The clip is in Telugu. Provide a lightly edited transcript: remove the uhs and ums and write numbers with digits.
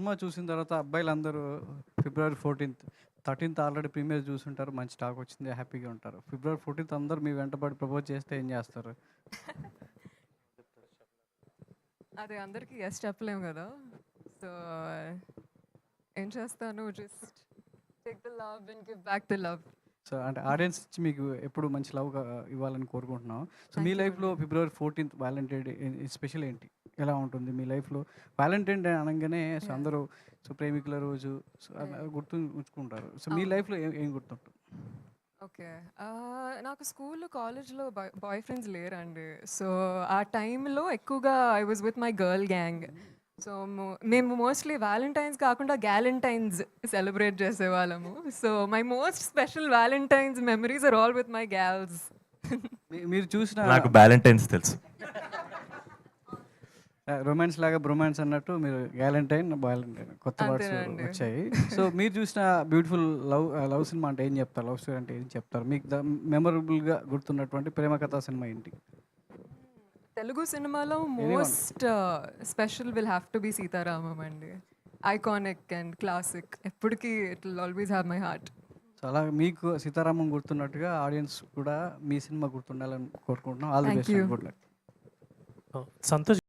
సినిమా చూసిన తర్వాత అబ్బాయిలందరూ ఫిబ్రవరి 14th, 13th ఆల్రెడీ ప్రీమియర్ చూసుంటారు. మంచి టాక్ వచ్చింది. హ్యాపీగా ఉంటారు. ఫిబ్రవరి 14th అందరూ మీ వెంటబడి ప్రపోజ్ చేస్తే ఏం చేస్తారు? అది అందరికీ ఎస్ చెప్పలేము కదా. సో ఏం చేస్తాను, just take the love and give back the love. So అంటే ఆడియన్స్ ఇచ్చి మీకు ఎప్పుడు మంచి లవ్ ఇవ్వాలని కోరుకుంటున్నాం. సో మీ Thank you లైఫ్లో అండి. ఫిబ్రవరి 14th వ్యాలంటైన్ డే స్పెషల్ ఏంటి? ఎలా ఉంటుంది మీ లైఫ్లో? వ్యాలంటైన్ డే అనగానే సో Yeah. అందరూ సో ప్రేమికుల రోజు సో Right. గుర్తు ఉంచుకుంటారు. సో మీ అవును. లైఫ్లో ఏం ఏం గుర్తుంటుంది? ఓకే. నాకు స్కూల్లో, కాలేజ్‌లో బాయ్ ఫ్రెండ్స్ లేరండి. సో ఆ టైంలో ఎక్కువగా I was with my girl gang. So మేము మోస్ట్లీ వ్యాలంటైన్స్ కాకుండా గ్యాలంటైన్స్ సెలబ్రేట్ చేసేవాళ్ళము. So my most special Valentine's memories are all with my gals. మీరు చూసిన నాకు వ్యాలంటైన్స్ తెలుసు. రొమాన్స్ లాగా బ్రొమాన్స్ అన్నట్టు మీరు గ్యాలంటైన్, బాలంటైన్ కొత్త వర్డ్స్ అంతేనండి. వచ్చాయి. సో మీరు చూసిన బ్యూటిఫుల్ లవ్ సినిమా అంటే ఏం చెప్తారు? లవ్ స్టోరీ అంటే ఏం చెప్తారు? మీకు మెమరబుల్గా గుర్తున్నటువంటి ప్రేమ కథా సినిమా ఏంటి? తెలుగు సినిమాలో most special will have to be Sitaramam అండి. Iconic and classic. ఎప్పటికీ it will always have my heart. So అలా మీకు సీతారామం గుర్తున్నట్టుగా ఆడియన్స్ కూడా మీ సినిమా గుర్తుండాలని కోరుకుంటున్నాం. All the Thank best, you. Good luck. Santosh